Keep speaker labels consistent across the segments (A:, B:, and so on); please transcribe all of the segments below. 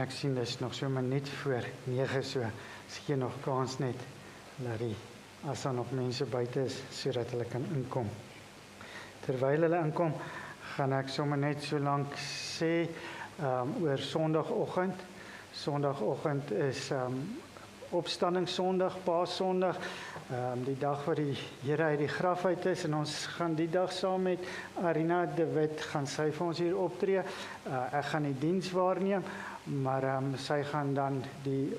A: Ek sien dis nog so 'n minuut voor 9, so as jy nog kans net Larry, as daar nog mense buite is sodat hulle kan inkom. Terwyl hulle inkom, gaan ek sommer net so lank sê oor Sondagoggend. Sondagoggend is Opstandingssondag, Paasondag, die dag wat die Here uit die graf uit is, en ons gaan die dag saam met Arina de Wit gaan sy vir ons hier optree. Ek gaan die diens waarneem, maar sy gaan dan die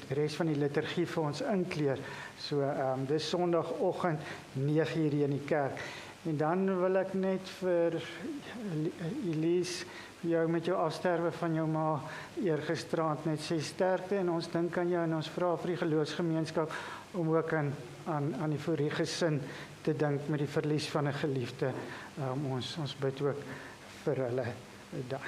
A: res van die liturgie vir ons inkleer. So dis Sondagoggend 9:00 hier in die kerk. En dan wil ek net vir Elise, jou met jou afsterwe van jou ma eergisteraand net sê sterkte, en ons dink aan jou en ons vra vir die geloofsgemeenskap om ook aan die vorige gesin te dink met die verlies van 'n geliefde. Ons bid ook vir hulle dan.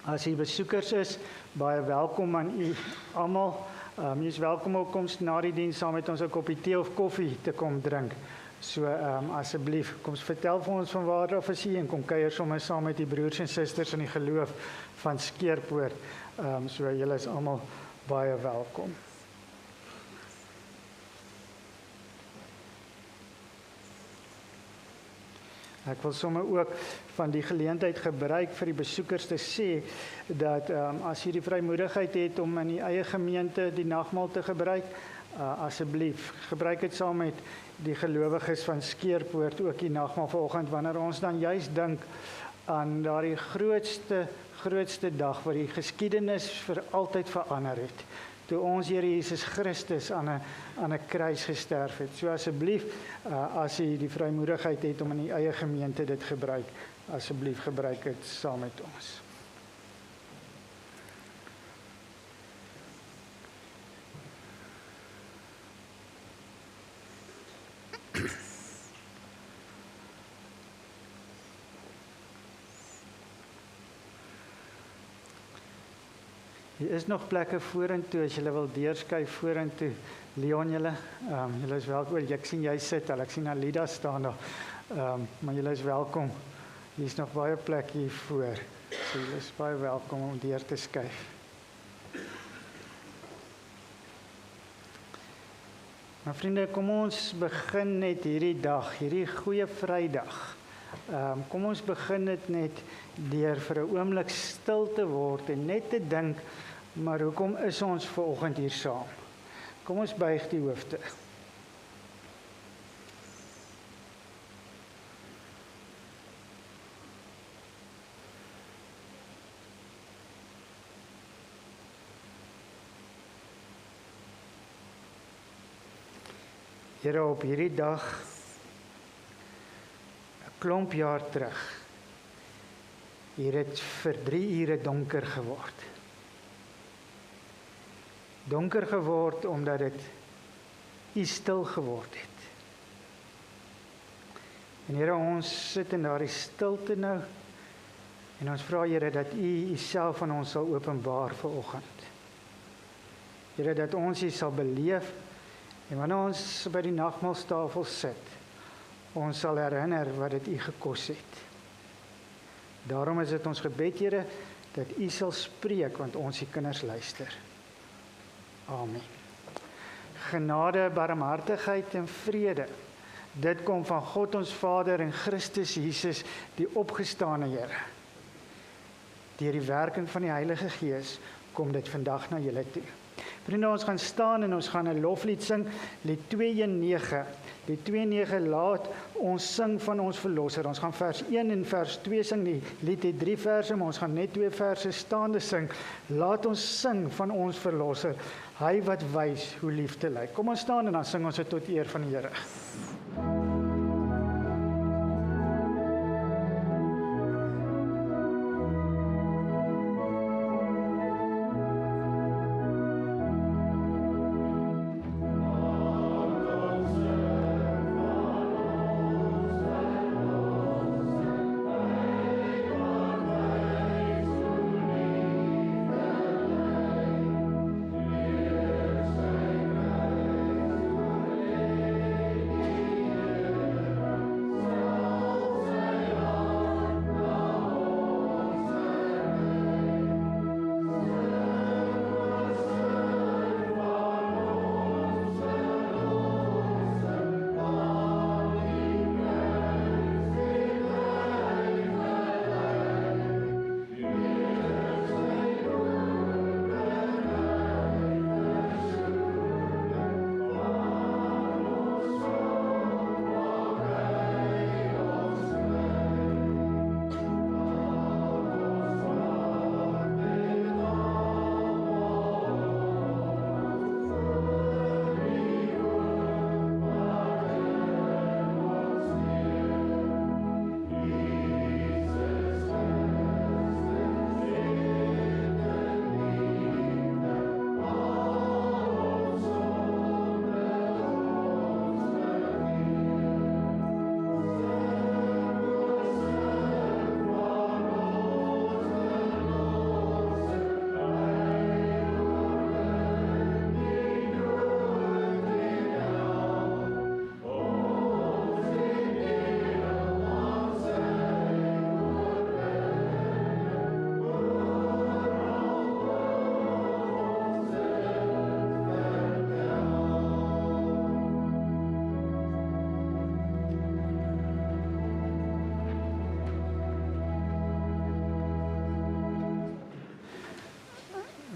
A: As u besoekers is, baie welkom aan u almal. Jy is welkom om koms na die diens saam met ons 'n koppie tee of koffie te kom drink. So asseblief, kom vertel vir ons van waar af is jy en kom kuier sommer saam met die broers en susters in die geloof van Skeerpoort. So julle is almal baie welkom. Ek wil sommer ook van die geleentheid gebruik vir die besoekers te sê dat as jy die vrymoedigheid het om in die eie gemeente die nagmaal te gebruik, asseblief, gebruik dit saam met die gelowiges van Skeerpoort ook die nagmaal vanoggend, wanneer ons dan juist dink aan daardie grootste dag wat die geskiedenis vir altyd verander het, toe ons Here Jesus Christus aan 'n kruis gesterf het. So asseblief, as jy die vrymoedigheid het om in die eie gemeente dit gebruik, asseblief gebruik dit saam met ons. Hier is nog plekke vorentoe as julle wil deurskuif vorentoe. Leon, julle is welkom. Ek sien jy sit al, ek sien Alida staan daar. Maar julle is welkom. Hier is nog baie plek hier voor. So julle is baie welkom om deur te skuif. Maar vriende, kom ons begin net hierdie dag, hierdie goeie Vrydag. Kom ons begin dit net deur vir 'n oomblik stil te word en net te dink, maar hoekom is ons vanoggend hier saam? Kom ons buig die hoofde. Here, op hierdie dag, 'n klomp jaar terug, hier het vir 3 ure donker geword. Donker geword omdat dit U stil geword het. En Here, ons sit in daardie stilte nou, en ons vra Here dat U Uself aan ons sal openbaar vanoggend. Here, dat ons U sal beleef, en wanneer ons by die nagmaaltafel sit, ons sal herinner wat dit U gekos het. Daarom is dit ons gebed, Here, dat U sal spreek, want ons U kinders luister. Amen. Genade, barmhartigheid en vrede, dit kom van God ons Vader en Christus Jesus, die opgestane Here. Deur die werking van die Heilige Gees, kom dit vandag na julle toe. Vriende, ons gaan staan en ons gaan 'n loflied sing, lied 219. Die 2:9 laat ons sing van ons verlosser. Ons gaan vers 1 en vers 2 sing. Die lied het 3 verse, maar ons gaan net 2 verse staande sing. Laat ons sing van ons verlosser, hy wat wys hoe liefde lyk. Kom ons staan en dan sing ons dit tot eer van die Here.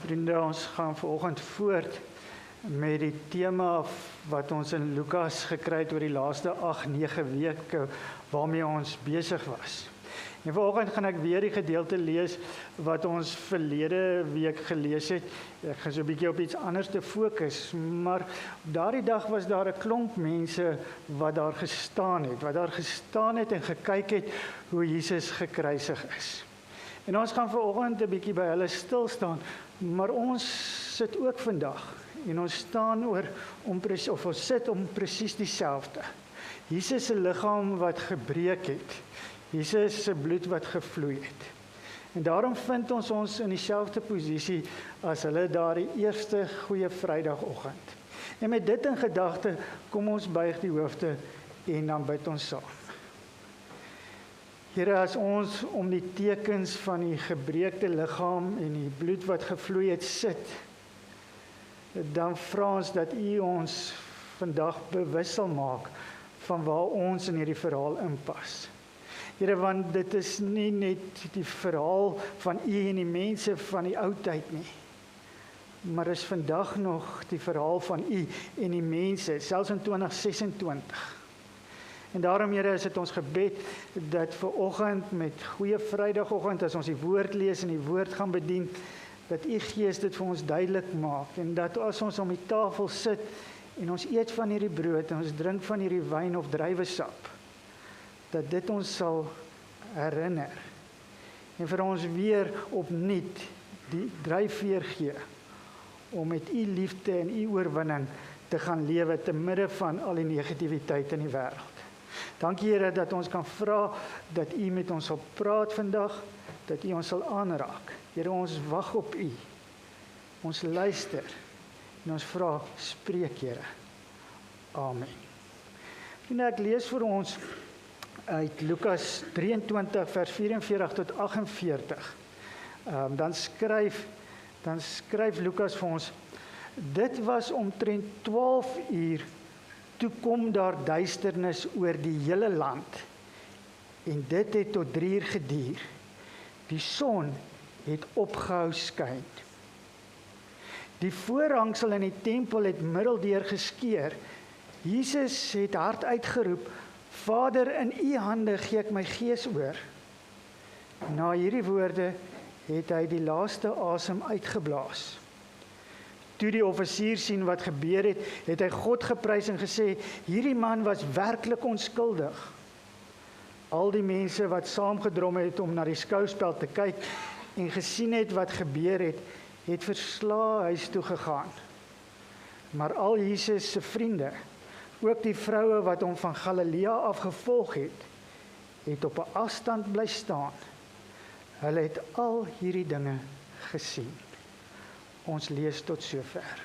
A: Vriende, ons gaan vanoggend voort met die tema wat ons in Lukas gekry het oor die laaste 8-9 weke waarmee ons besig was. En vanoggend gaan ek weer die gedeelte lees wat ons verlede week gelees het. Ek gaan so 'n bietjie op iets anders te fokus, maar daardie dag was daar 'n klomp mense wat daar gestaan het en gekyk het hoe Jesus gekruisig is. En ons gaan vanoggend 'n bietjie by hulle stil staan, maar ons sit ook vandag en ons staan ons sit om presies dieselfde. Jesus se liggaam wat gebreek het. Jesus se bloed wat gevloei het. En daarom vind ons ons in dieselfde posisie as hulle daardie eerste goeie Vrydagoggend. En met dit in gedagte, kom ons buig die hoofde en dan bid ons saam. Here, as ons om die tekens van die gebreekte liggaam en die bloed wat gevloei het sit, dan vra ons dat U ons vandag bewus sal maak van waar ons in hierdie verhaal inpas. Here, want dit is nie net die verhaal van U en die mense van die ou tyd nie, maar is vandag nog die verhaal van U en die mense, selfs in 2026. En daarom, Here, is dit ons gebed dat vanoggend met goeie Vrydagoggend, as ons die woord lees en die woord gaan bedien, dat U Gees dit vir ons duidelik maak en dat as ons om die tafel sit en ons eet van hierdie brood en ons drink van hierdie wyn of druiwesap, dat dit ons sal herinner en vir ons weer opnuut die dryfveer gee om met U liefde en U oorwinning te gaan lewe te midde van al die negativiteit in die wêreld. Dankie, Here, dat ons kan vra dat U met ons sal praat vandag, dat U ons sal aanraak. Here, ons wag op U. Ons luister en ons vra, spreek, Here. Amen. En ek lees vir ons uit Lukas 23 vers 44 tot 48. Dan skryf Lukas vir ons: dit was omtrent 12 uur, toe kom daar duisternis oor die hele land, en dit het tot 3 uur geduur. Die son het opgehou skyn. Die voorhangsel in die tempel het middeldeur geskeur. Jesus het hard uitgeroep: Vader, in U hande gee ek my gees oor. Na hierdie woorde het hy die laaste asem uitgeblaas. Toe die offisier sien wat gebeur het, het hy God geprys en gesê: hierdie man was werklik onskuldig. Al die mense wat saamgedrom het om na die skouspel te kyk en gesien het wat gebeur het, het verslae huis toe gegaan. Maar al Jesus se vriende, ook die vroue wat hom van Galilea af gevolg het op 'n afstand bly staan. Hulle het al hierdie dinge gesien. Ons lees tot sover.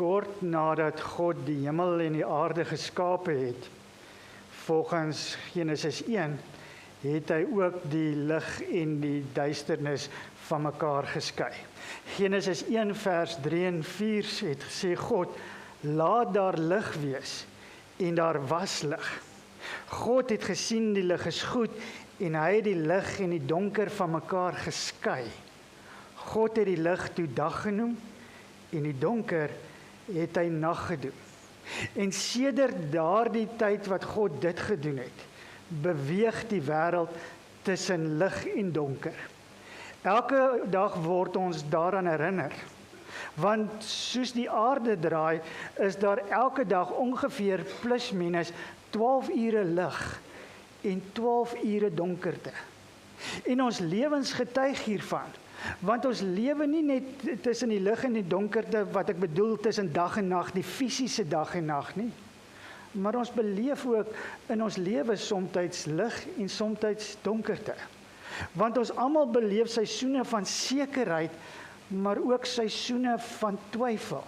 A: kort nadat God die hemel en die aarde geskape het, volgens Genesis 1, het hy ook die lig en die duisternis van mekaar geskei. Genesis 1 vers 3 en 4 het gesê God, laat daar lig wees, en daar was lig. God het gesien die lig is goed, en hy het die lig en die donker van mekaar geskei. God het die lig toe dag genoem, en die donker het hy nag gedoen. En sedert daardie tyd wat God dit gedoen het, beweeg die wêreld tussen lig en donker. Elke dag word ons daaraan herinner, want soos die aarde draai, is daar elke dag ongeveer plus minus 12 ure lig en 12 ure donkerte. En ons lewens getuig hiervan, want ons lewe nie net tussen die lig en die donkerte, wat ek bedoel tussen dag en nag, die fisiese dag en nag nie, maar ons beleef ook in ons lewe somtyds lig en somtyds donkerte. Want ons almal beleef seisoene van sekerheid, maar ook seisoene van twyfel.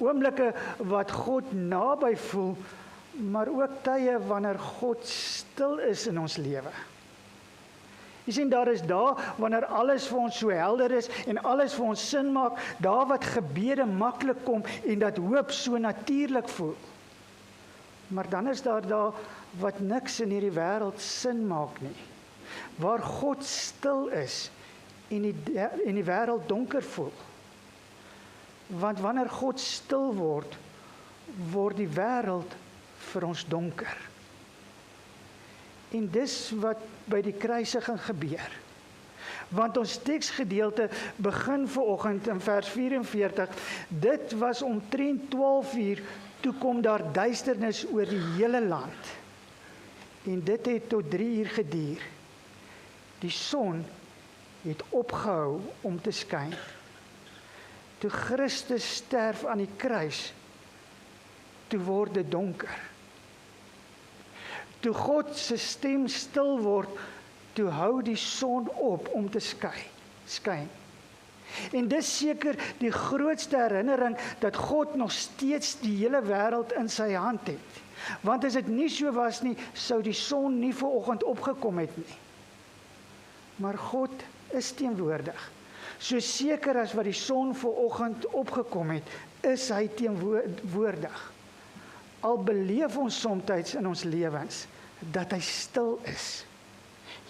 A: Oomblikke wat God naby voel, maar ook tye wanneer God stil is in ons lewe. Jy sien, daar is dae wanneer alles vir ons so helder is en alles vir ons sin maak, daar wat gebede maklik kom en dat hoop so natuurlik voel. Maar dan is daar dae wat niks in hierdie wêreld sin maak nie, waar God stil is en die wêreld donker voel. Want wanneer God stil word, word die wêreld vir ons donker. En dis wat by die kruisiging gebeur. Want ons teksgedeelte begin vanoggend in vers 44, dit was omtrent 12 uur, toe kom daar duisternis oor die hele land. En dit het tot 3 uur geduur. Die son het opgehou om te skyn. Toe Christus sterf aan die kruis, toe word dit donker. Toe God se stem stil word, toe hou die son op om te skyn. En dis seker die grootste herinnering dat God nog steeds die hele wêreld in sy hand het. Want as dit nie so was nie, sou die son nie vanoggend opgekom het nie. Maar God is teenwoordig. So seker as wat die son vanoggend opgekom het, is hy teenwoordig. Al beleef ons soms in ons lewens dat hy stil is.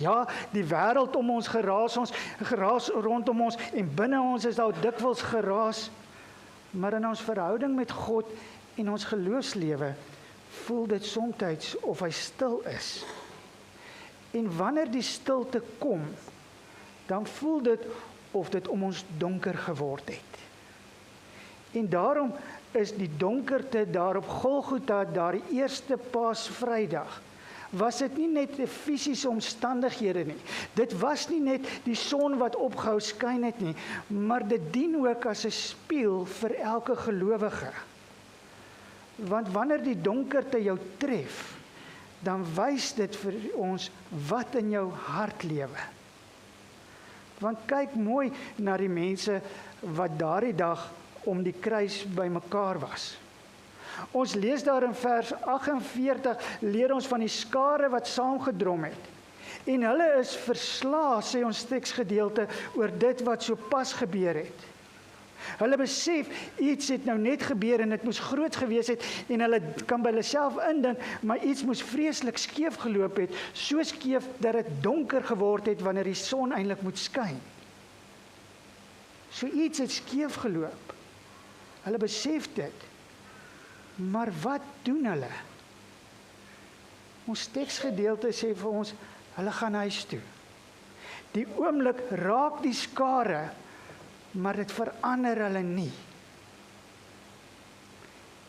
A: Ja, die wêreld om ons geraas rondom ons en binne ons is daar dikwels geraas, maar in ons verhouding met God en ons geloofslewe voel dit soms of hy stil is. En wanneer die stilte kom, dan voel dit of dit om ons donker geword het. En daarom is die donkerte daar op Golgotha, daar die eerste Paasvrydag, was dit nie net fisiese omstandighede nie. Dit was nie net die son wat opgehou skyn het nie, maar dit dien ook as 'n spieël vir elke gelowige. Want wanneer die donkerte jou tref, dan wys dit vir ons wat in jou hart lewe. Want kyk mooi na die mense wat daardie dag om die kruis bymekaar was. Ons lees daar in vers 48, leer ons van die skare wat saamgedrom het. En hulle is verslae, sê ons teksgedeelte, oor dit wat so pas gebeur het. Hulle besef, iets het nou net gebeur en dit moes groot gewees het en hulle kan by hulle self indink, maar iets moes vreeslik skeef geloop het, so skeef dat dit donker geword het wanneer die son eintlik moet skyn. So iets het skeef geloop. Hulle besef dit. Maar wat doen hulle? Ons teksgedeelte sê vir ons, hulle gaan huis toe. Die oomblik raak die skare, maar dit verander hulle nie.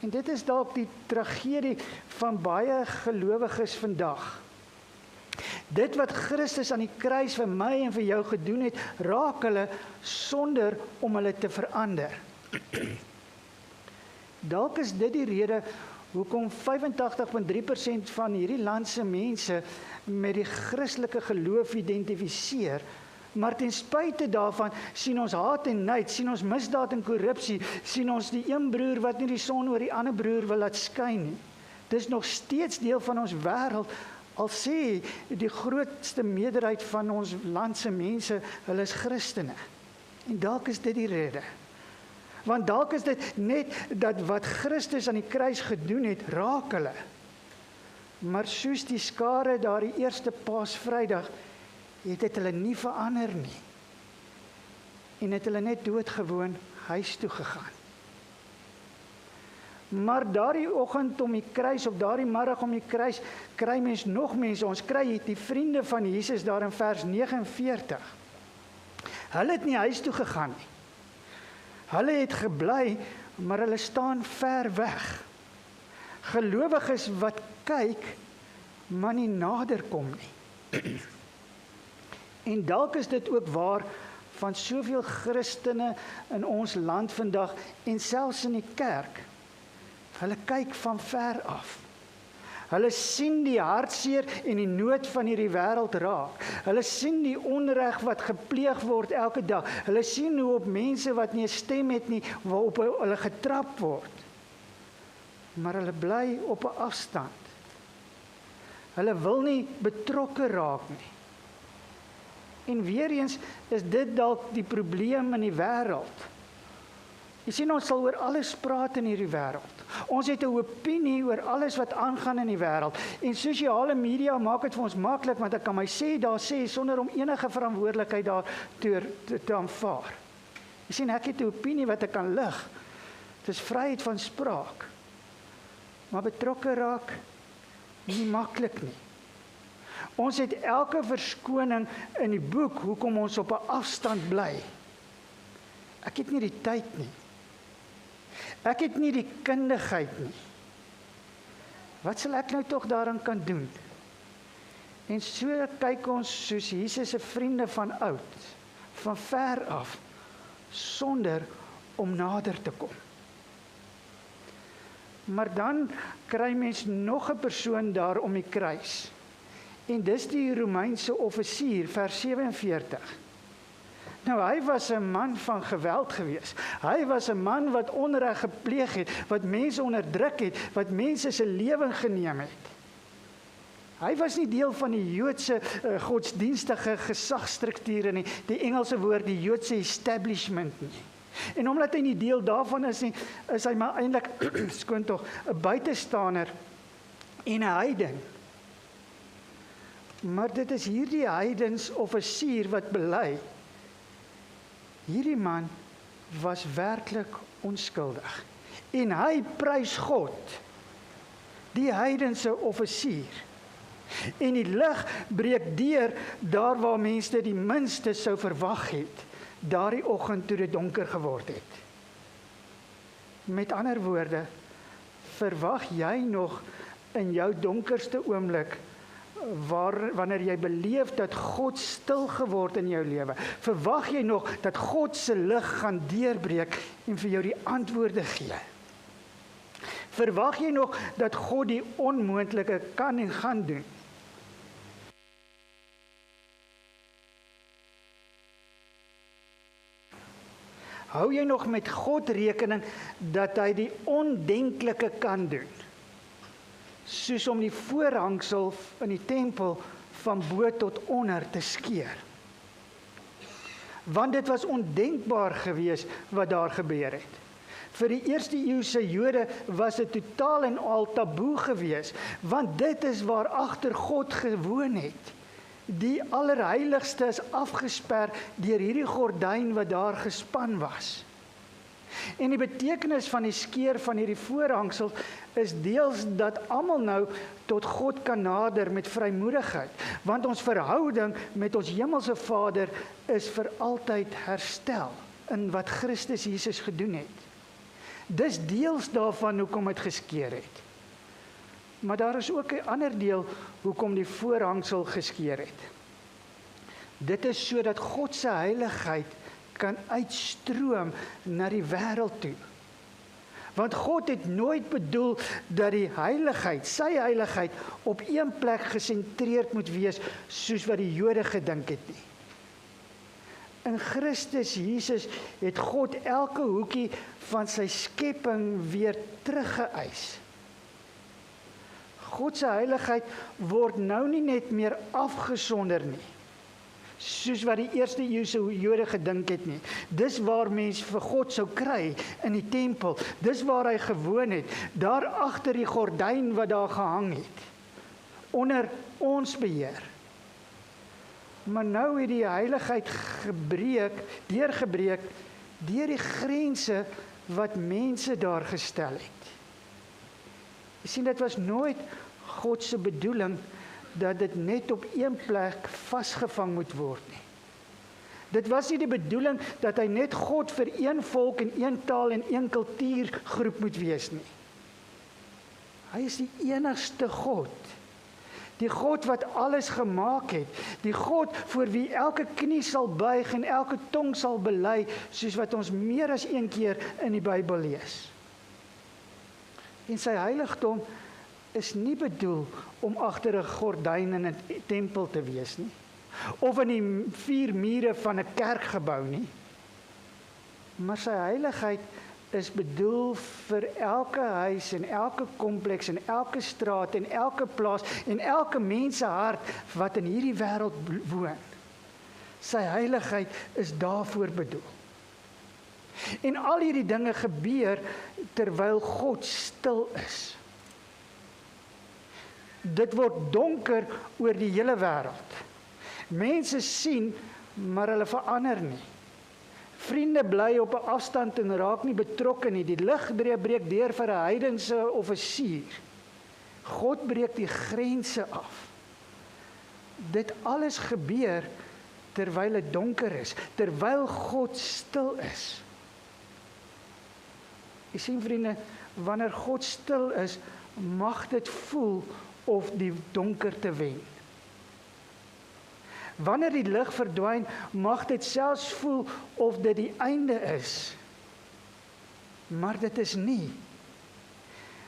A: En dit is dalk die tragedie van baie gelowiges vandag. Dit wat Christus aan die kruis vir my en vir jou gedoen het, raak hulle sonder om hulle te verander. Dalk is dit die rede hoekom 85.3% van hierdie land se mense met die Christelike geloof identifiseer, Maar ten spyte daarvan sien ons haat en nait, sien ons misdaad en korrupsie, sien ons die een broer wat nie die son oor die ander broer wil laat skyn nie. Dis nog steeds deel van ons wêreld, al sê die grootste meerderheid van ons land se mense, hulle is Christene. En dalk is dit die rede. Want dalk is dit net dat wat Christus aan die kruis gedoen het, raak hulle. Maar soos die skare daar die eerste Paasvrydag, het dit hulle nie verander nie. En het hulle net doodgewoon huis toe gegaan. Maar daardie oggend om die kruis, of daardie middag om die kruis, kry mens nog mense. Ons kry die vriende van Jesus daar in vers 49. Hulle het nie huis toe gegaan nie. Hulle het gebly, maar hulle staan ver weg. Gelowiges wat kyk, maar nie nader kom nie. En dalk is dit ook waar van soveel Christene in ons land vandag en selfs in die kerk. Hulle kyk van ver af. Hulle sien die hartseer en die nood van hierdie wêreld raak. Hulle sien die onreg wat gepleeg word elke dag. Hulle sien hoe op mense wat nie 'n stem het nie, waarop hulle getrap word. Maar hulle bly op 'n afstand. Hulle wil nie betrokke raak nie. En weer eens is dit dalk die probleem in die wêreld. Jy sien, ons sal oor alles praat in hierdie wêreld. Ons het 'n opinie oor alles wat aangaan in die wêreld. En sosiale media maak dit vir ons maklik, want ek kan my daar sê sonder om enige verantwoordelikheid daar te aanvaar. Jy sien, ek het 'n opinie wat ek kan lig. Dit is vryheid van spraak. Maar betrokke raak nie maklik nie. Ons het elke verskoning in die boek hoekom ons op 'n afstand bly. Ek het nie die tyd nie. Ek het nie die kundigheid nie. Wat sal ek nou tog daaraan kan doen? En so kyk ons soos Jesus se vriende van oud, van ver af, sonder om nader te kom. Maar dan kry mens nog 'n persoon daar om die kruis. En dis die Romeinse offisier, vers 47. Nou, hy was 'n man van geweld gewees. Hy was 'n man wat onreg gepleeg het, wat mense onderdruk het, wat mense se lewe geneem het. Hy was nie deel van die Joodse godsdienstige gesagsstrukture nie, die Engelse woord, die Joodse establishment nie. En omdat hy nie deel daarvan is nie, is hy maar eintlik, skoon tog, 'n buitestander en 'n heiden. Maar dit is hierdie heidens offisier wat bely. Hierdie man was werklik onskuldig. En hy prys God, die heidense offisier. En die lig breek deur daar waar mense dit die minste sou verwag het, daardie oggend toe dit donker geword het. Met ander woorde, verwag jy nog in jou donkerste oomblik, wanneer jy beleef dat God stil geword in jou lewe, verwag jy nog dat God se lig gaan deurbreek en vir jou die antwoorde gee? Verwag jy nog dat God die onmoontlike kan en gaan doen? Hou jy nog met God rekening dat hy die ondenklike kan doen? Soos om die voorhangsel in die tempel van bo tot onder te skeur. Want dit was ondenkbaar gewees wat daar gebeur het. Vir die eerste eeuse Jode was dit totaal en al taboe gewees, want dit is waar agter God gewoon het. Die allerheiligste is afgesper deur hierdie gordyn wat daar gespan was. En die betekenis van die skeur van hierdie voorhangsel is deels dat almal nou tot God kan nader met vrymoedigheid, want ons verhouding met ons hemelse Vader is vir altyd herstel in wat Christus Jesus gedoen het. Dis deels daarvan hoekom dit geskeur het. Maar daar is ook 'n ander deel hoekom die voorhangsel geskeur het. Dit is sodat God se heiligheid kan uitstroom na die wêreld toe. Want God het nooit bedoel dat die heiligheid, sy heiligheid, op een plek gesentreerd moet wees, soos wat die Jode gedink het nie. In Christus Jesus het God elke hoekie van sy skepping weer teruggeëis. God se heiligheid word nou nie net meer afgesonder nie, soos wat die eerste eeuse Jode gedink het nie. Dis waar mens vir God sou kry in die tempel. Dis waar hy gewoon het, daar agter die gordyn wat daar gehang het, onder ons beheer. Maar nou het die heiligheid deurgebreek deur die grense wat mense daar gestel het. Jy sien, dit was nooit God se bedoeling dat dit net op een plek vasgevang moet word nie. Dit was nie die bedoeling dat hy net God vir een volk en een taal en een kultuurgroep moet wees nie. Hy is die enigste God. Die God wat alles gemaak het. Die God voor wie elke knie sal buig en elke tong sal bely, soos wat ons meer as een keer in die Bybel lees. En sy heiligdom is nie bedoel om agter 'n gordyn in 'n tempel te wees nie, of in die 4 mure van 'n kerkgebou nie. Maar sy heiligheid is bedoel vir elke huis en elke kompleks en elke straat en elke plaas en elke mens se hart wat in hierdie wêreld woon. Sy heiligheid is daarvoor bedoel. En al hierdie dinge gebeur terwyl God stil is. Dit word donker oor die hele wêreld. Mense sien, maar hulle verander nie. Vriende bly op 'n afstand en raak nie betrokke nie. Die lig breek deur vir 'n heidense offisier. God breek die grense af. Dit alles gebeur terwyl dit donker is, terwyl God stil is. Jy sien vriende, wanneer God stil is, mag dit voel of die donkerte wen. Wanneer die lig verdwyn, mag dit selfs voel of dit die einde is. Maar dit is nie.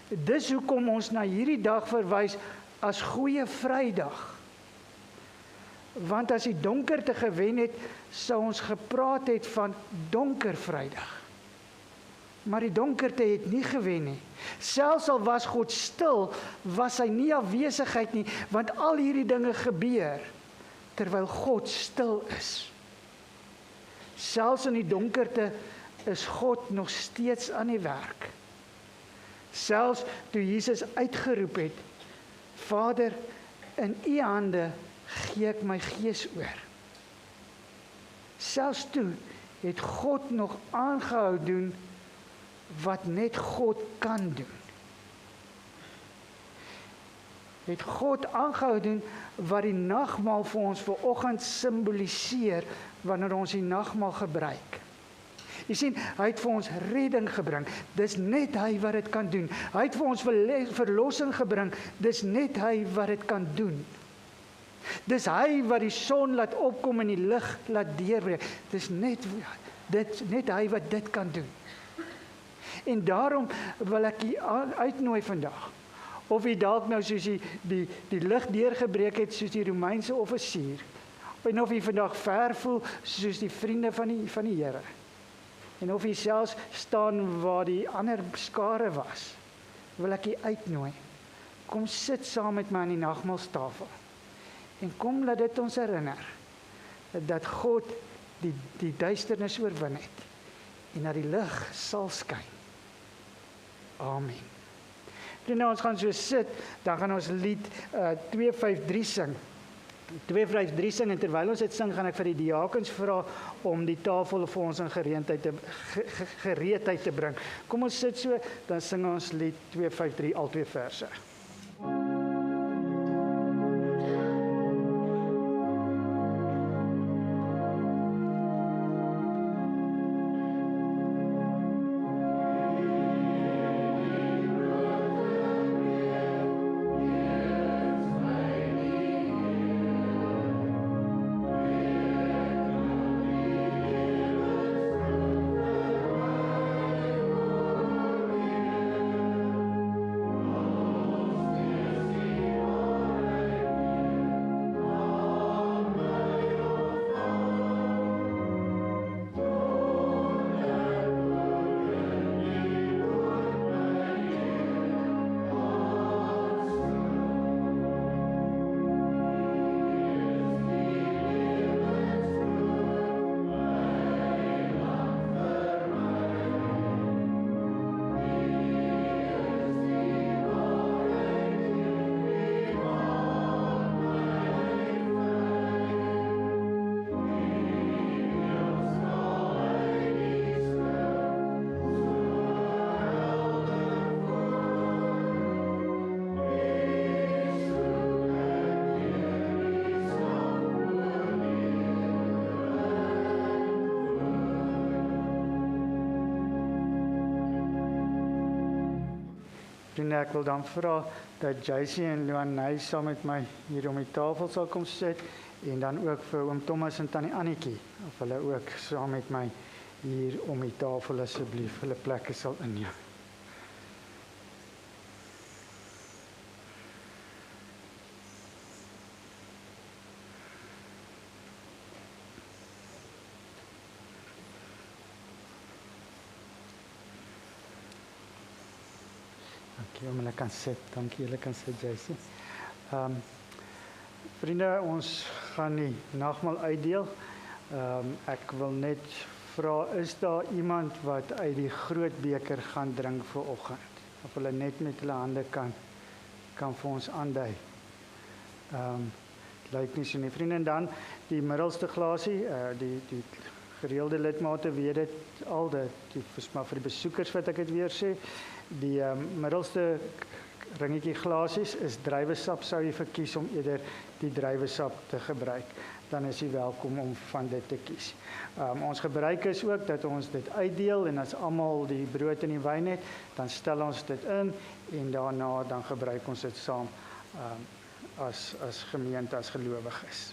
A: Dis hoekom ons na hierdie dag verwys as Goeie Vrydag. Want as die donkerte gewen het, sou ons gepraat het van Donker Vrydag. Maar die donkerte het nie gewen nie. Selfs al was God stil, was hy nie afwesigheid nie, want al hierdie dinge gebeur terwyl God stil is. Selfs in die donkerte is God nog steeds aan die werk. Selfs toe Jesus uitgeroep het, Vader, in U hande gee ek my gees oor. Selfs toe het God nog aangehou doen wat net God kan doen. Het God aangehou doen wat die nagmaal vir ons vanoggend simboliseer wanneer ons die nagmaal gebruik. Jy sien, hy het vir ons redding gebring. Dis net hy wat dit kan doen. Hy het vir ons verlossing gebring. Dis net hy wat dit kan doen. Dis hy wat die son laat opkom en die lig laat deurbreek. Dis net hy wat dit kan doen. En daarom wil ek u uitnooi vandag. Of u dalk nou soos die lig deurgebreek het soos die Romeinse offisier. En of u vandag ver voel soos die vriende van die Here. En of u selfs staan waar die ander skare was. Wil ek u uitnooi. Kom sit saam met my aan die nagmaalstafel. En kom laat dit ons herinner dat God die duisternis oorwin het en dat die lig sal skyn. Amen. Nou ons gaan so sit, dan gaan ons lied 253 sing. 253 sing en terwyl ons dit sing, gaan ek vir die diakens vra om die tafel vir ons in gereedheid te bring. Kom ons sit so, dan sing ons lied 253 al 2 verse. Vriende, ek wil dan vra dat JC en Luanay saam met my hier om die tafel sal kom sit en dan ook vir oom Thomas en tannie Annetjie of hulle ook saam met my hier om die tafel asseblief hulle plekke sal inneem. Dankie, hulle kan sit. Dankie, hulle kan sit, JC. Vriende, ons gaan die nagmaal uitdeel. Ek wil net vra, is daar iemand wat uit die groot beker gaan drink vir oggend? Of hulle net met hulle hande kan vir ons aandui. Lyk nie so nie. Vriende, en dan die middelste glasie, die gereelde lidmate weet dit al, maar vir die besoekers wat ek dit weer sê, die middelste ringetjie glasies is druiwesap, sou jy verkies om eerder die druiwesap te gebruik, dan is jy welkom om van dit te kies. Ons gebruik is ook dat ons dit uitdeel en as almal die brood en die wyn het, dan stel ons dit in en daarna dan gebruik ons dit saam as gemeente, as gelowiges.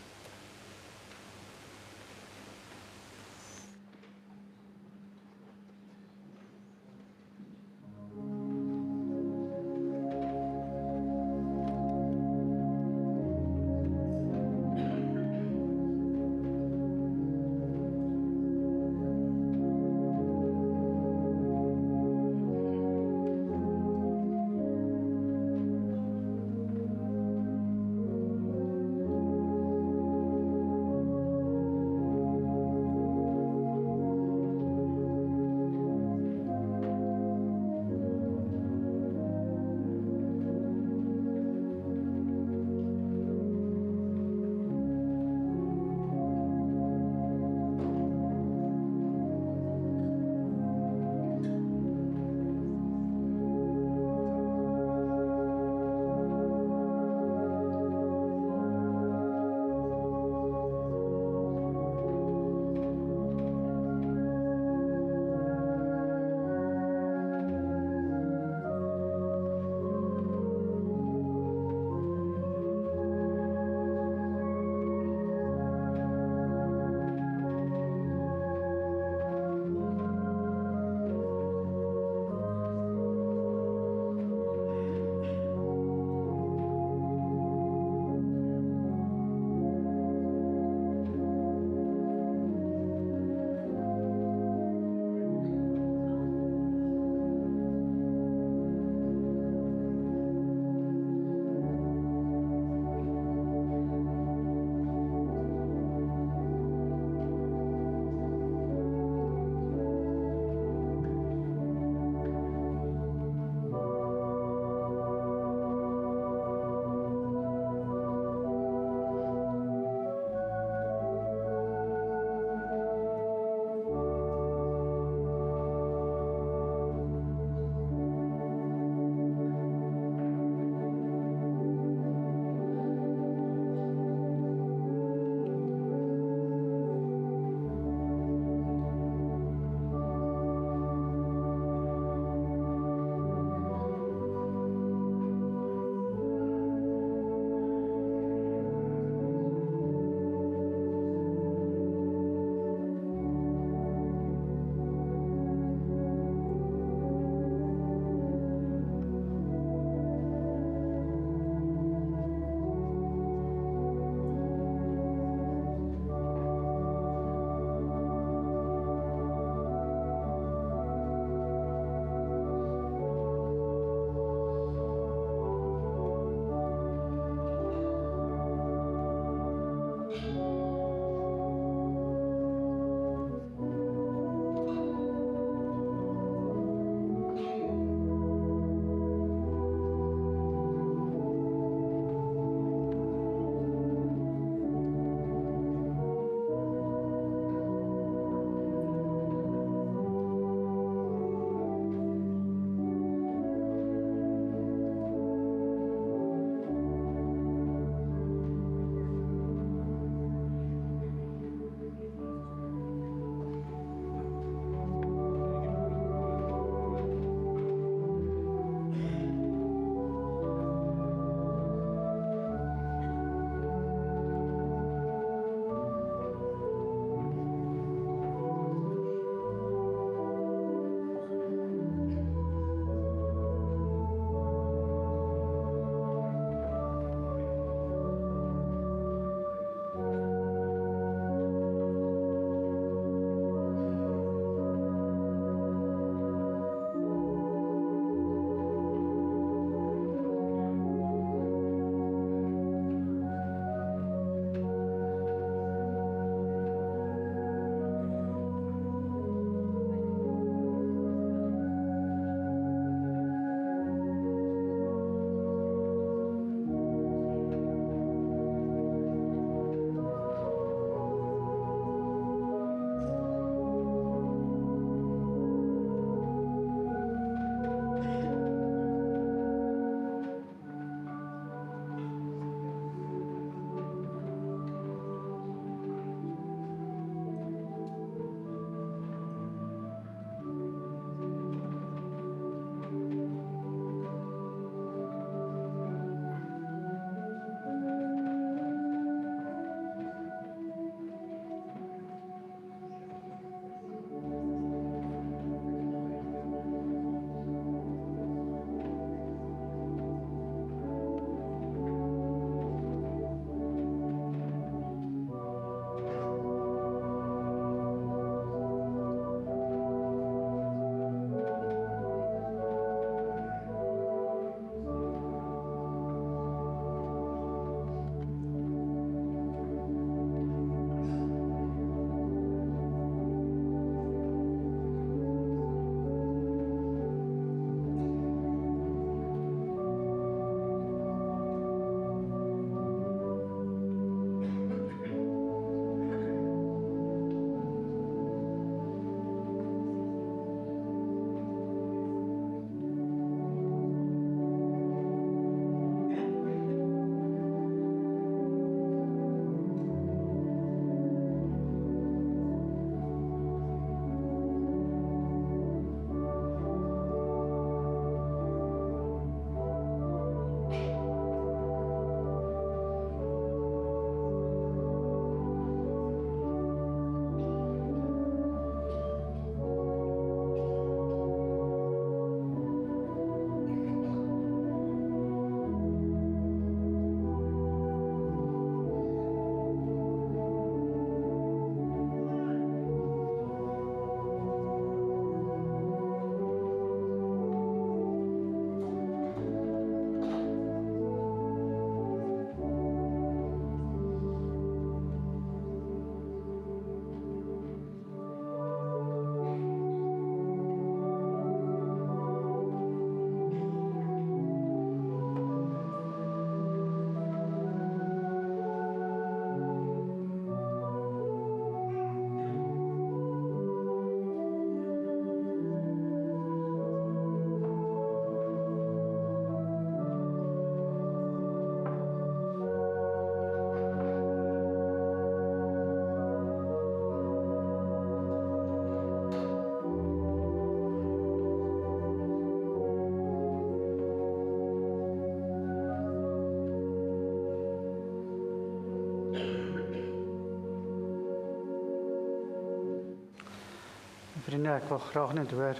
A: Vriende, ek wil graag net hoor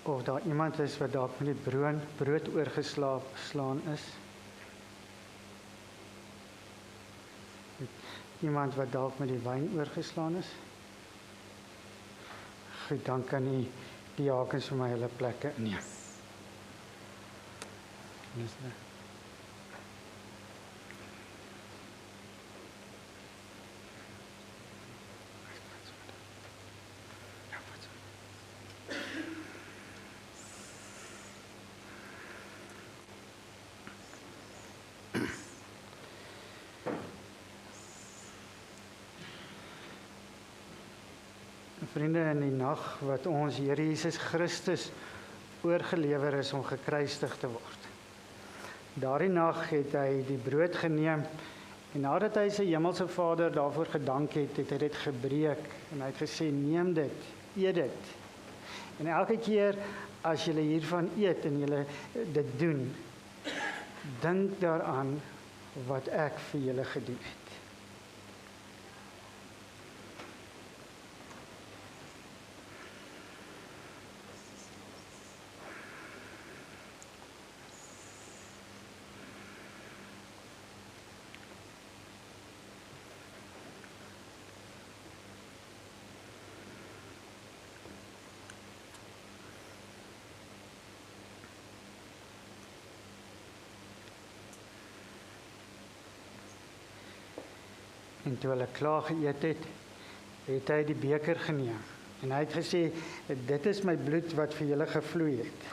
A: of daar iemand is wat dalk met die brood oorgeslaan is. Iemand wat dalk met die wyn oorgeslaan is. Goed, dan kan die diakens vir my hulle plekke inneem. Vriende, in die nag wat ons Here Jesus Christus oorgelewer is om gekruisig te word. Daardie nag het hy die brood geneem en nadat hy sy hemelse Vader daarvoor gedank het, het hy dit gebreek en hy het gesê, neem dit, eet dit. En elke keer as julle hiervan eet en julle dit doen, dink daaraan wat ek vir julle gedoen het. En toe hulle klaar geëet het, het hy die beker geneem. En hy het gesê, dit is my bloed wat vir julle gevloei het.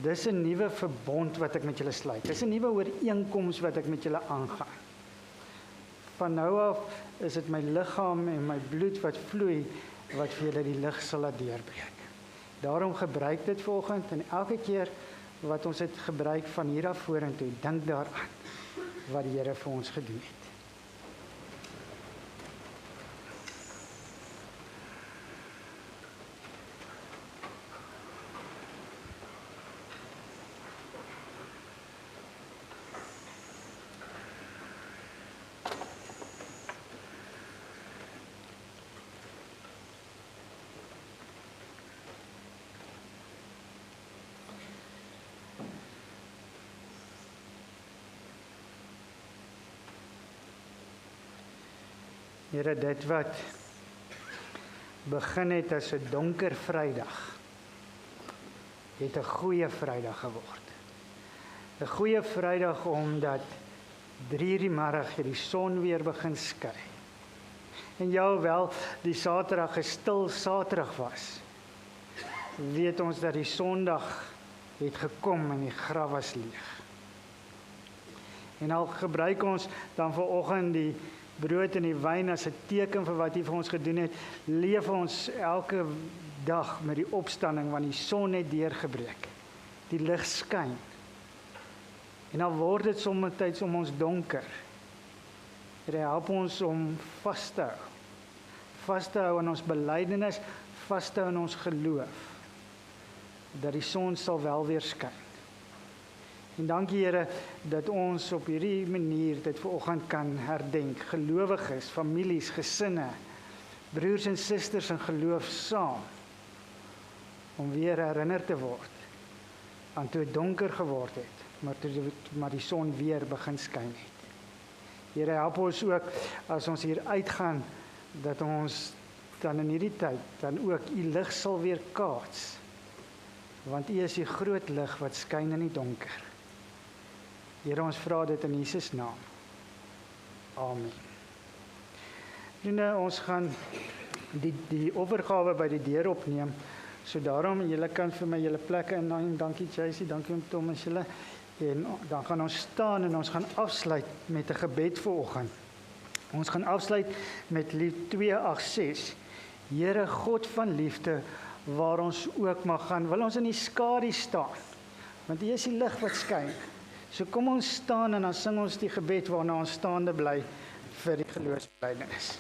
A: Dis 'n nuwe verbond wat ek met julle sluit. Dis 'n nuwe ooreenkoms wat ek met julle aangaan. Van nou af is dit my liggaam en my bloed wat vloei, wat vir julle die lig sal laat deurbreek. Daarom gebruik dit vanoggend en elke keer wat ons dit gebruik van hier af vorentoe, dink daaraan wat die Here vir ons gedoen het. Here, dit wat begin het as 'n donker Vrydag, het 'n goeie Vrydag geword. 'n Goeie Vrydag omdat 3:00 die middag het die son weer begin skyn. En ja, hoewel die Saterdag 'n stil Saterdag was, weet ons dat die Sondag het gekom en die graf was leeg. En al gebruik ons dan vanoggend die brood en die wyn as 'n teken vir wat hy vir ons gedoen het, leef ons elke dag met die opstanding, want die son het deurgebreek. Die lig skyn. En dan word dit soms om ons donker. Dit help ons om vas te hou. Vas te hou in ons belydenis, vas te hou in ons geloof. Dat die son sal wel weer skyn. En dankie Here dat ons op hierdie manier dit vanoggend kan herdenk. Gelowiges, families, gesinne, broers en susters in geloof saam. Om weer herinner te word aan toe het donker geword het, maar die son weer begin skyn het. Here, help ons ook as ons hier uitgaan, dat ons dan in hierdie tyd dan ook u lig sal weer kaats. Want u is die groot lig wat skyn in die donker. Here, ons vra dit in Jesus naam. Amen. Vriende, ons gaan die offergawe by die deur opneem. So daarom, julle kan vir my julle plekke inneem. Dankie Jacy, dankie om Thomas julle. En dan gaan ons staan en ons gaan afsluit met 'n gebed vanoggend. Ons gaan afsluit met lied 286. Here God van liefde, waar ons ook mag gaan, wil ons in die skadu staan. Want U is die lig wat skyn. So kom ons staan en dan sing ons die gebed waarna ons staande bly vir die geloofsbelydenis.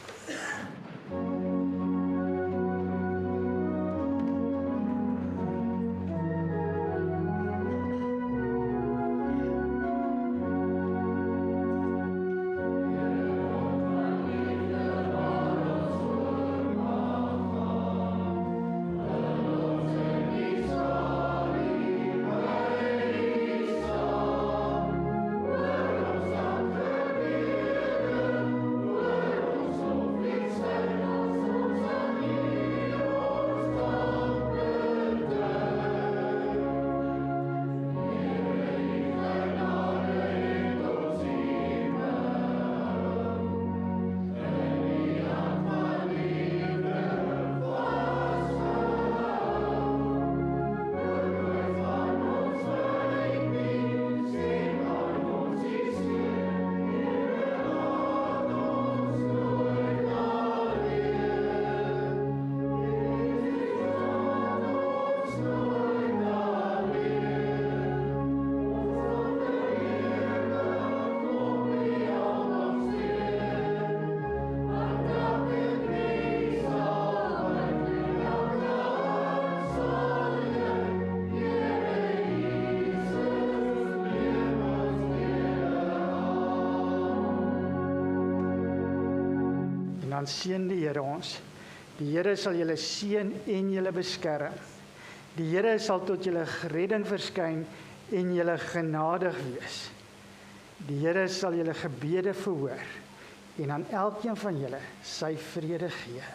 A: dan seën die Here ons. Die Here sal julle seën en julle beskerm. Die Here sal tot julle redding verskyn en julle genadig wees. Die Here sal julle gebede verhoor en aan elkeen van julle sy vrede gee.